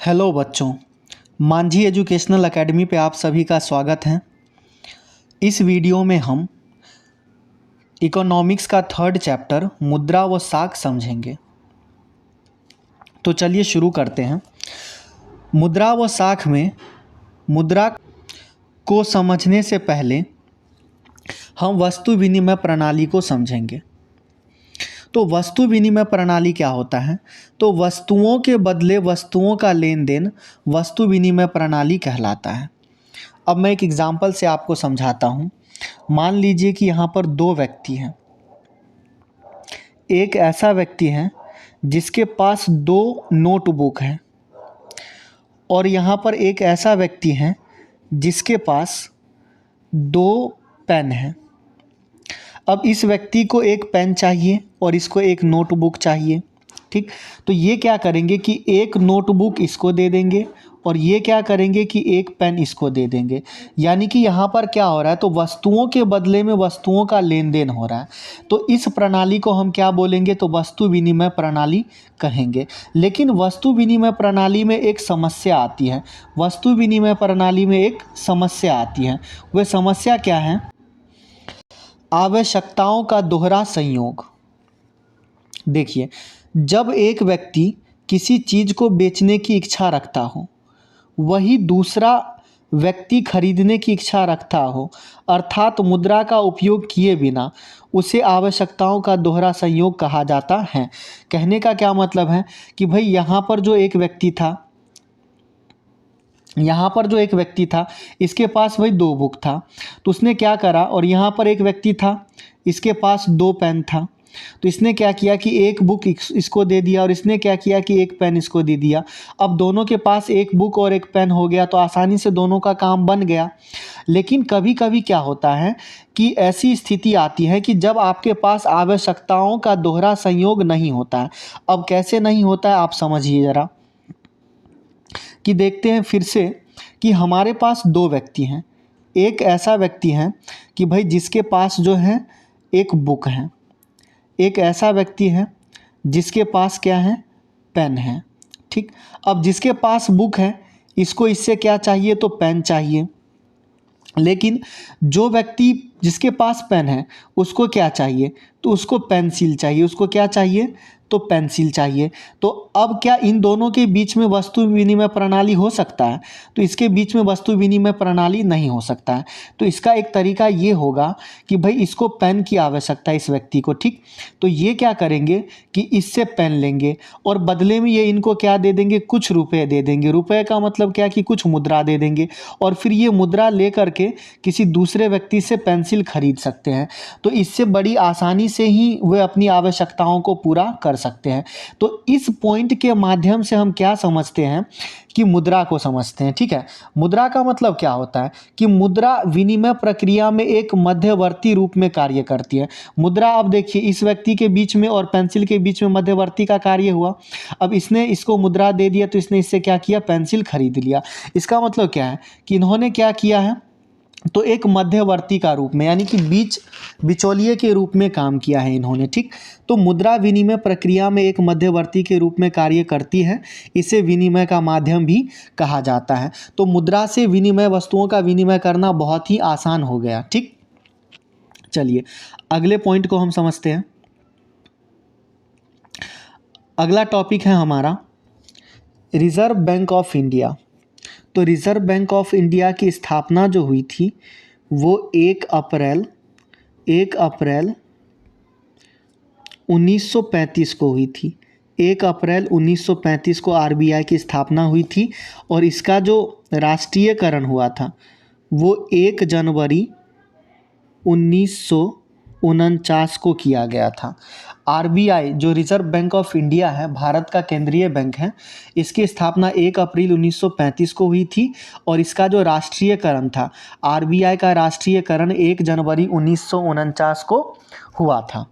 Hello बच्चों, Manjhi educational academy पे आप सभी का स्वागत है। इस वीडियो में हम इकोनॉमिक्स का थर्ड चैप्टर मुद्रा व साख समझेंगे। तो चलिए शुरू करते हैं। मुद्रा व साख में मुद्रा को समझने से पहले हम वस्तु विनिमय प्रणाली को समझेंगे। तो वस्तु विनिमय प्रणाली क्या होता है? तो वस्तुओं के बदले वस्तुओं का लेन देन वस्तु विनिमय प्रणाली कहलाता है। अब मैं एक एग्जांपल से आपको समझाता हूँ। मान लीजिए कि यहाँ पर दो व्यक्ति हैं। एक ऐसा व्यक्ति है जिसके पास दो नोटबुक हैं और यहाँ पर एक ऐसा व्यक्ति है जिसके पास दो पेन हैं। अब इस व्यक्ति को एक पेन चाहिए और इसको एक नोटबुक चाहिए, ठीक। तो ये क्या करेंगे कि एक नोटबुक इसको दे देंगे और ये क्या करेंगे कि एक पेन इसको दे देंगे। यानी कि यहाँ पर क्या हो रहा है, तो वस्तुओं के बदले में वस्तुओं का लेन देन हो रहा है। तो इस प्रणाली को हम क्या बोलेंगे, तो वस्तु विनिमय प्रणाली कहेंगे। लेकिन वस्तु विनिमय प्रणाली में एक समस्या आती है। वस्तु विनिमय प्रणाली में एक समस्या आती है। वह समस्या क्या है? आवश्यकताओं का दोहरा संयोग। देखिए, जब एक व्यक्ति किसी चीज़ को बेचने की इच्छा रखता हो, वही दूसरा व्यक्ति खरीदने की इच्छा रखता हो, अर्थात मुद्रा का उपयोग किए बिना, उसे आवश्यकताओं का दोहरा संयोग कहा जाता है। कहने का क्या मतलब है कि भाई यहाँ पर जो एक व्यक्ति था, इसके पास वही दो बुक था, तो उसने क्या करा, और यहाँ पर एक व्यक्ति था, इसके पास दो पेन था, तो इसने क्या किया कि एक बुक इसको दे दिया और इसने क्या किया कि एक पेन इसको दे दिया। अब दोनों के पास एक बुक और एक पेन हो गया, तो आसानी से दोनों का काम बन गया। लेकिन कभी कभी क्या होता है कि ऐसी स्थिति आती है कि जब आपके पास आवश्यकताओं का दोहरा संयोग नहीं होता है। अब कैसे नहीं होता है, आप समझिए ज़रा कि देखते हैं फिर से कि हमारे पास दो व्यक्ति हैं। एक ऐसा व्यक्ति है कि भाई जिसके पास जो है एक बुक है, एक ऐसा व्यक्ति है जिसके पास क्या है, पेन है, ठीक। अब जिसके पास बुक है, इसको इससे क्या चाहिए, तो पेन चाहिए। लेकिन जो व्यक्ति जिसके पास पेन है, उसको क्या चाहिए, तो उसको पेंसिल चाहिए। उसको क्या चाहिए, तो पेंसिल चाहिए। तो अब क्या इन दोनों के बीच में वस्तु विनिमय प्रणाली हो सकता है? तो इसके बीच में वस्तु विनिमय प्रणाली नहीं हो सकता है। तो इसका एक तरीका ये होगा कि भाई इसको पेन की आवश्यकता है इस व्यक्ति को, ठीक। तो ये क्या करेंगे कि इससे पेन लेंगे और बदले में ये इनको क्या दे देंगे, कुछ रुपए दे देंगे। रुपए का मतलब क्या कि कुछ मुद्रा दे देंगे, और फिर ये मुद्रा ले करके किसी दूसरे व्यक्ति से पेंसिल खरीद सकते हैं। तो इससे बड़ी आसानी से ही वे अपनी आवश्यकताओं को पूरा कर सकते हैं। तो इस पॉइंट के माध्यम से हम क्या समझते हैं कि मुद्रा को समझते हैं, ठीक है। मुद्रा का मतलब क्या होता है कि मुद्रा विनिमय प्रक्रिया में एक मध्यवर्ती रूप में कार्य करती है। मुद्रा, अब देखिए, इस व्यक्ति के बीच में और पेंसिल के बीच में मध्यवर्ती का कार्य हुआ। अब इसने इसको मुद्रा दे दिया, तो इसने इससे क्या किया, पेंसिल खरीद लिया। इसका मतलब क्या है कि इन्होंने क्या किया है, तो एक मध्यवर्ती का रूप में, यानी कि बिचौलिए के रूप में काम किया है इन्होंने, ठीक। तो मुद्रा विनिमय प्रक्रिया में एक मध्यवर्ती के रूप में कार्य करती है। इसे विनिमय का माध्यम भी कहा जाता है। तो मुद्रा से विनिमय, वस्तुओं का विनिमय करना बहुत ही आसान हो गया, ठीक। चलिए अगले पॉइंट को हम समझते हैं। अगला टॉपिक है हमारा रिजर्व बैंक ऑफ इंडिया। तो रिज़र्व बैंक ऑफ इंडिया की स्थापना जो हुई थी वो 1 अप्रैल 1935 को हुई थी। 1 अप्रैल 1935 को आरबीआई की स्थापना हुई थी और इसका जो राष्ट्रीयकरण हुआ था वो 1 जनवरी 1949 को किया गया था। आरबीआई जो रिजर्व बैंक ऑफ इंडिया है, भारत का केंद्रीय बैंक है, इसकी स्थापना 1 अप्रैल 1935 को हुई थी और इसका जो राष्ट्रीयकरण था, आरबीआई का राष्ट्रीयकरण 1 जनवरी 1949 को हुआ था,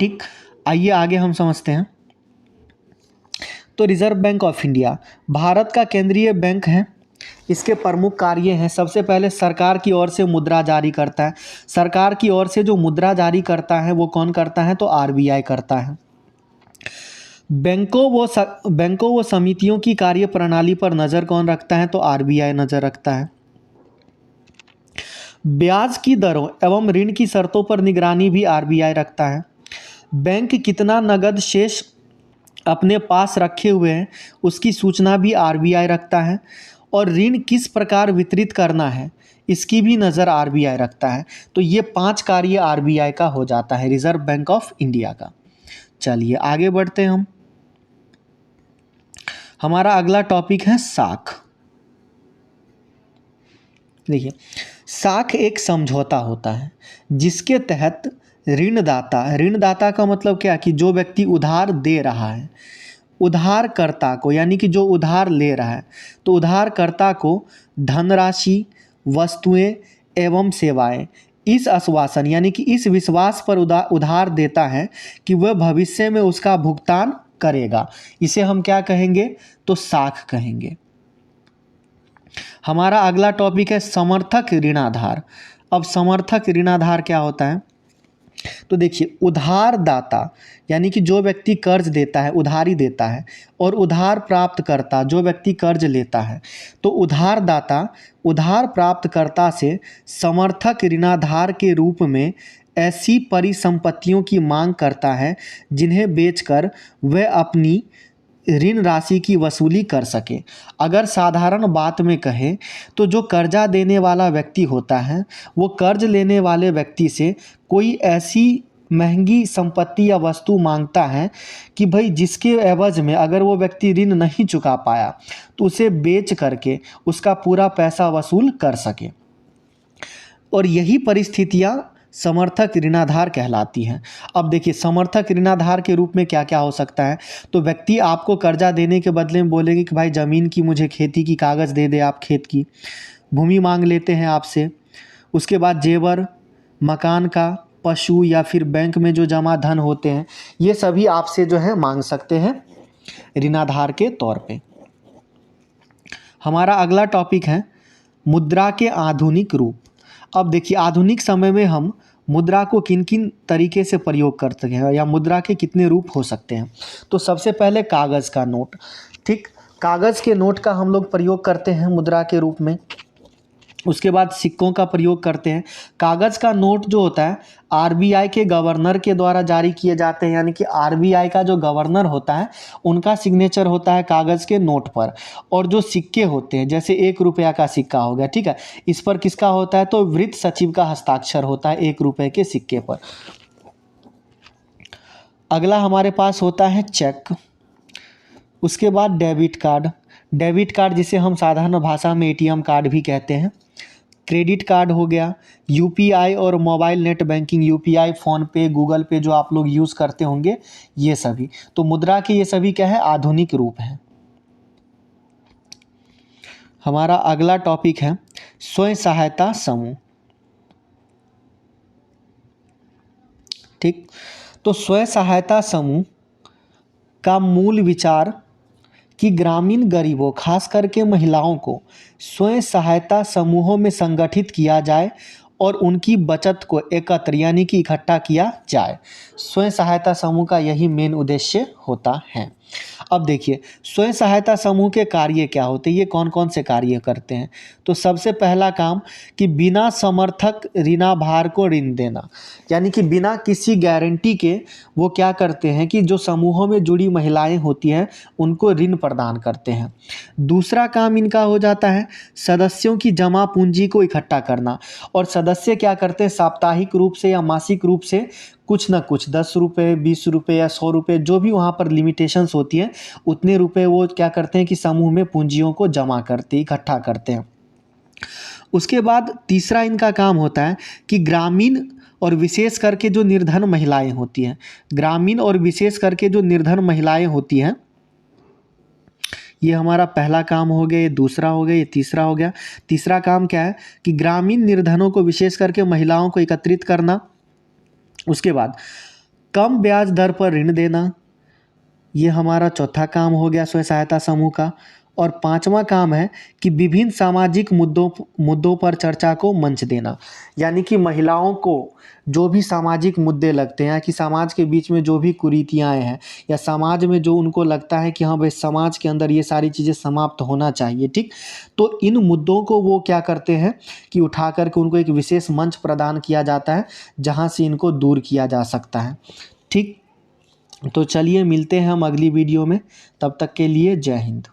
ठीक। आइए आगे हम समझते हैं। तो reserve bank of India Bharat का केंद्रीय बैंक है। इसके प्रमुख कार्य हैं, सबसे पहले सरकार की ओर से मुद्रा जारी करता है। सरकार की ओर से जो मुद्रा जारी करता है वो कौन करता है, तो आरबीआई करता है। बैंकों व समितियों की कार्य प्रणाली पर नज़र कौन रखता है? तो आरबीआई नज़र रखता है। ब्याज की दरों एवं ऋण की शर्तों पर निगरानी भी आरबीआई रखता है। बैंक कितना नगद शेष अपने पास रखे हुए हैं उसकी सूचना भी आरबीआई रखता है। और ऋण किस प्रकार वितरित करना है इसकी भी नज़र आरबीआई रखता है। तो ये 5 कार्य आरबीआई का हो जाता है, रिजर्व बैंक ऑफ इंडिया का। चलिए आगे बढ़ते हैं हम। हमारा अगला टॉपिक है साख। देखिए, साख एक समझौता होता है जिसके तहत ऋणदाता का मतलब क्या कि जो व्यक्ति उधार दे रहा है, उधारकर्ता को, यानी कि जो उधार ले रहा है, तो उधारकर्ता को धनराशि, वस्तुएं एवं सेवाएं इस आश्वासन यानी कि इस विश्वास पर उधार देता है कि वह भविष्य में उसका भुगतान करेगा। इसे हम क्या कहेंगे? तो साख कहेंगे। हमारा अगला टॉपिक है समर्थक ऋणाधार। अब समर्थक ऋणाधार क्या होता है? तो देखिए, उधारदाता यानी कि जो व्यक्ति कर्ज देता है, उधारी देता है, और उधार प्राप्तकर्ता जो व्यक्ति कर्ज लेता है, तो उधारदाता उधार प्राप्तकर्ता से समर्थक ऋणाधार के रूप में ऐसी परिसंपत्तियों की मांग करता है जिन्हें बेचकर वह अपनी ऋण राशि की वसूली कर सके। अगर साधारण बात में कहें तो जो कर्जा देने वाला व्यक्ति होता है वो कर्ज लेने वाले व्यक्ति से कोई ऐसी महंगी संपत्ति या वस्तु मांगता है कि भाई जिसके एवज में अगर वो व्यक्ति ऋण नहीं चुका पाया तो उसे बेच करके उसका पूरा पैसा वसूल कर सके। और यही परिस्थितियाँ समर्थक ऋणाधार कहलाती हैं। अब देखिए, समर्थक ऋणाधार के रूप में क्या क्या हो सकता है? तो व्यक्ति आपको कर्जा देने के बदले में बोलेंगे कि भाई ज़मीन की, मुझे खेती की कागज़ दे दे, आप खेत की भूमि मांग लेते हैं आपसे। उसके बाद जेवर, मकान का, पशु या फिर बैंक में जो जमा धन होते हैं, ये सभी आपसे जो है मांग सकते हैं ऋणाधार के तौर पे। हमारा अगला टॉपिक है मुद्रा के आधुनिक रूप। अब देखिए, आधुनिक समय में हम मुद्रा को किन किन तरीके से प्रयोग करते हैं या मुद्रा के कितने रूप हो सकते हैं। तो सबसे पहले कागज़ का नोट। ठीक, कागज़ के नोट का हम लोग प्रयोग करते हैं मुद्रा के रूप में। उसके बाद सिक्कों का प्रयोग करते हैं। कागज़ का नोट जो होता है आरबीआई के गवर्नर के द्वारा जारी किए जाते हैं, यानी कि आरबीआई का जो गवर्नर होता है उनका सिग्नेचर होता है कागज़ के नोट पर। और जो सिक्के होते हैं, जैसे 1 रुपया का सिक्का हो गया, ठीक है, इस पर किसका होता है? तो वित्त सचिव का हस्ताक्षर होता है 1 रुपये के सिक्के पर। अगला हमारे पास होता है चेक। उसके बाद डेबिट कार्ड। डेबिट कार्ड जिसे हम साधारण भाषा में एटीएम कार्ड भी कहते हैं। क्रेडिट कार्ड हो गया। यूपीआई और mobile net banking, UPI, PhonePe, Google पे जो आप लोग यूज़ करते होंगे, ये सभी। तो मुद्रा के ये सभी क्या है? आधुनिक रूप हैं। हमारा अगला टॉपिक है स्वयं सहायता समूह। ठीक, तो स्वयं सहायता समूह का मूल विचार कि ग्रामीण गरीबों, खास करके महिलाओं को स्वयं सहायता समूहों में संगठित किया जाए और उनकी बचत को एकत्र यानी कि इकट्ठा किया जाए। स्वयं सहायता समूह का यही मेन उद्देश्य होता है। अब देखिए, स्वयं सहायता समूह के कार्य क्या होते हैं, ये कौन कौन से कार्य करते हैं? तो सबसे पहला काम कि बिना समर्थक ऋणाभार को ऋण देना, यानी कि बिना किसी गारंटी के वो क्या करते हैं कि जो समूहों में जुड़ी महिलाएं होती हैं उनको ऋण प्रदान करते हैं। दूसरा काम इनका हो जाता है सदस्यों की जमा पूंजी को इकट्ठा करना। और सदस्य क्या करते हैं? साप्ताहिक रूप से या मासिक रूप से कुछ ना कुछ 10 रुपये, 20 रुपये या 100 रुपये, जो भी वहाँ पर लिमिटेशंस होती हैं, उतने रुपए वो क्या करते हैं कि समूह में पूंजियों को जमा करते, इकट्ठा करते हैं। उसके बाद तीसरा इनका काम होता है कि ग्रामीण और विशेष करके जो निर्धन महिलाएं होती हैं, ग्रामीण और विशेष करके जो निर्धन महिलाएं होती हैं, ये हमारा पहला काम हो गया, ये दूसरा हो गया, ये तीसरा हो गया। तीसरा काम क्या है कि ग्रामीण निर्धनों को, विशेष करके महिलाओं को एकत्रित करना। उसके बाद कम ब्याज दर पर ऋण देना, ये हमारा चौथा काम हो गया स्वयं सहायता समूह का। और पांचवा काम है कि विभिन्न सामाजिक मुद्दों पर चर्चा को मंच देना। यानी कि महिलाओं को जो भी सामाजिक मुद्दे लगते हैं कि समाज के बीच में जो भी कुरीतियाँ हैं या समाज में जो उनको लगता है कि हाँ भाई समाज के अंदर ये सारी चीज़ें समाप्त होना चाहिए, ठीक, तो इन मुद्दों को वो क्या करते हैं कि उठा करके उनको एक विशेष मंच प्रदान किया जाता है जहाँ से इनको दूर किया जा सकता है। ठीक, तो चलिए मिलते हैं हम अगली वीडियो में, तब तक के लिए जय हिंद।